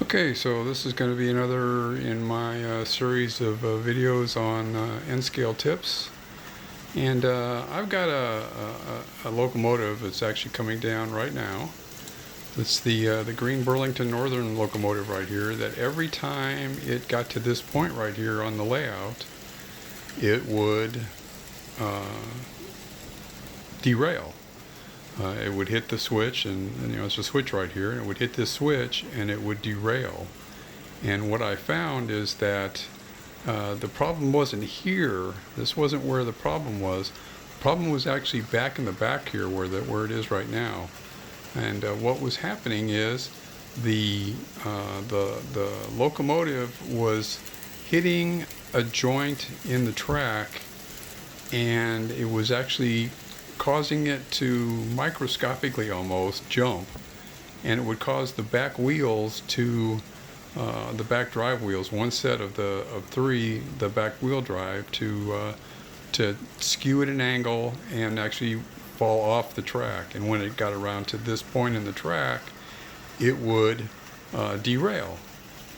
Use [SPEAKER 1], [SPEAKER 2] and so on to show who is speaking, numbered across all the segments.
[SPEAKER 1] Okay, so this is going to be another in my series of videos on N-scale tips. And I've got a locomotive that's actually coming down right now. It's the green Burlington Northern locomotive right here, that every time it got to this point right here on the layout, it would derail. It would hit the switch, and it's a switch right here, and it would hit this switch and it would derail. And what I found is that the problem wasn't here. This wasn't where the problem was. The problem was actually back in the back here, where it is right now. And what was happening is the locomotive was hitting a joint in the track, and it was actually causing it to microscopically almost jump, and it would cause the back wheels to the back drive wheels, one set of three, the back wheel drive, to skew at an angle and actually fall off the track. And when it got around to this point in the track, it would derail.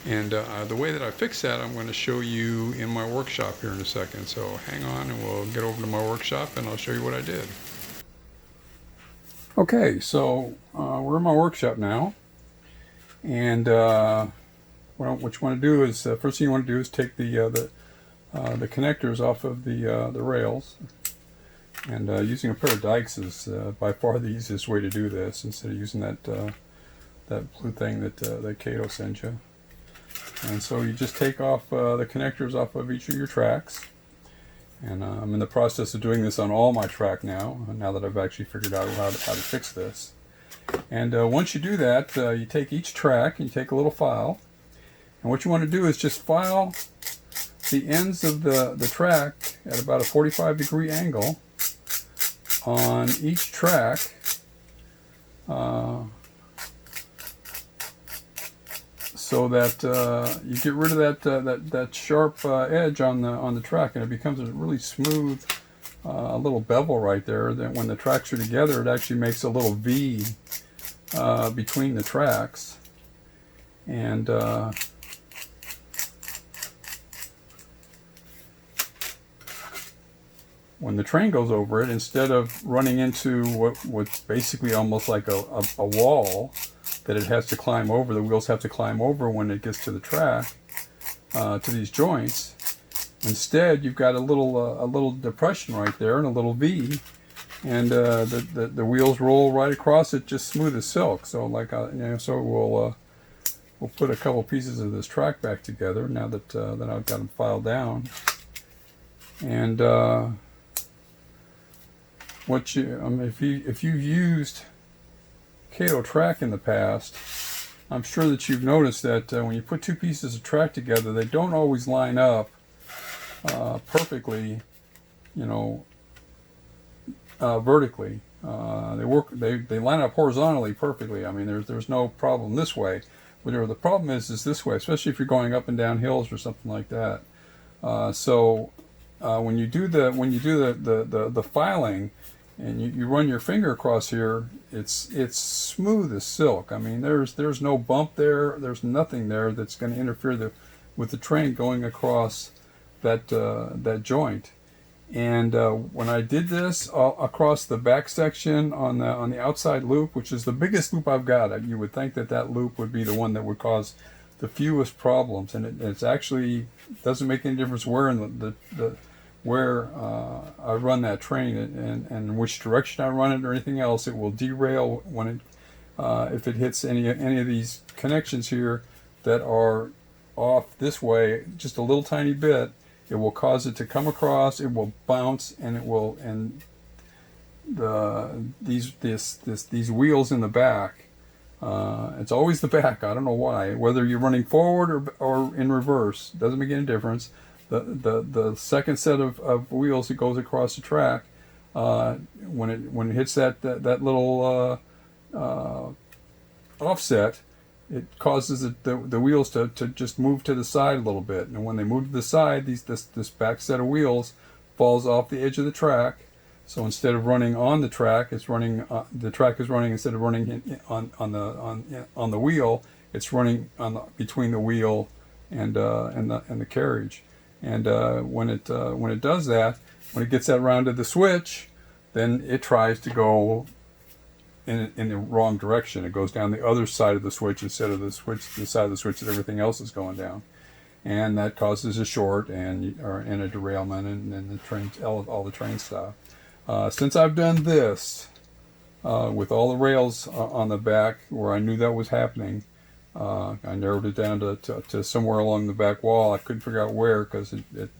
[SPEAKER 1] And the way that I fix that, I'm going to show you in my workshop here in a second. So hang on, and we'll get over to my workshop and I'll show you what I did. Okay, so we're in my workshop now, and what you want to do is first thing you want to do is take the connectors off of the rails, and using a pair of dikes is by far the easiest way to do this, instead of using that blue thing that KATO sent you. And so you just take off the connectors off of each of your tracks. And I'm in the process of doing this on all my track now that I've actually figured out how to fix this. And once you do that, you take each track and you take a little file. And what you want to do is just file the ends of the track at about a 45-degree angle on each track. So that you get rid of that sharp edge on the track, and it becomes a really smooth little bevel right there. That when the tracks are together, it actually makes a little V between the tracks. And when the train goes over it, instead of running into what's basically almost like a wall that it has to climb over, the wheels have to climb over when it gets to the track, to these joints. Instead, you've got a little depression right there and a little V, and the wheels roll right across it, just smooth as silk. So so we'll put a couple pieces of this track back together now that I've got them filed down. And if you've used KATO Track in the past, I'm sure that you've noticed that when you put two pieces of track together, they don't always line up perfectly, vertically. They line up horizontally perfectly. I mean, there's no problem this way. Whatever the problem is this way, especially if you're going up and down hills or something like that. When you do the filing, and you run your finger across here, it's smooth as silk. I mean, there's no bump there. There's nothing there that's going to interfere with the train going across that joint. And when I did this across the back section on the outside loop, which is the biggest loop I've got, you would think that loop would be the one that would cause the fewest problems, and it's actually doesn't make any difference where in where I run that train and which direction I run it or anything else. It will derail when if it hits any of these connections here that are off this way just a little tiny bit. It will cause it to come across. It will bounce, and these wheels in the back. It's always the back. I don't know why. Whether you're running forward or in reverse, doesn't make any difference. The second set of wheels that goes across the track, when it hits that little offset, it causes the wheels to just move to the side a little bit. And when they move to the side, this back set of wheels falls off the edge of the track. So instead of running on the track, it's running. The track is running instead of running on the wheel. it's running on between the wheel and the carriage. And when it does that, when it gets that around to the switch, then it tries to go in the wrong direction. It goes down the other side of the switch instead of the side of the switch that everything else is going down, and that causes a short and a derailment, and the train, all the train stop. Since I've done this with all the rails on the back where I knew that was happening, I narrowed it down to somewhere along the back wall. I couldn't figure out where, because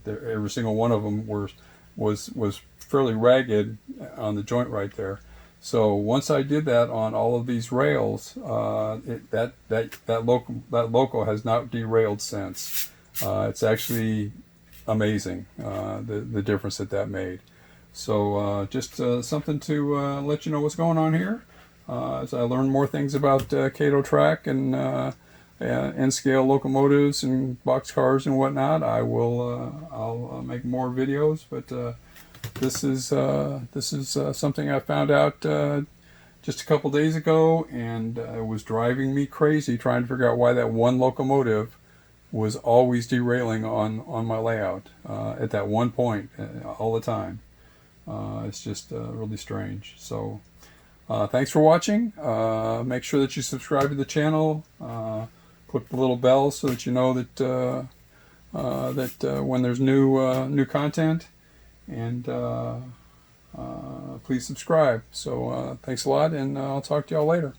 [SPEAKER 1] every single one of them was fairly ragged on the joint right there. So once I did that on all of these rails, that loco has not derailed since. It's actually amazing, the difference that made. So just something to let you know what's going on here. As I learn more things about KATO Track and N-scale locomotives and boxcars and whatnot, I'll make more videos. But this is something I found out just a couple days ago, and it was driving me crazy trying to figure out why that one locomotive was always derailing on my layout at that one point all the time. It's just really strange. So thanks for watching. Make sure that you subscribe to the channel. Click the little bell so that you know that when there's new content. And please subscribe. So thanks a lot, and I'll talk to y'all later.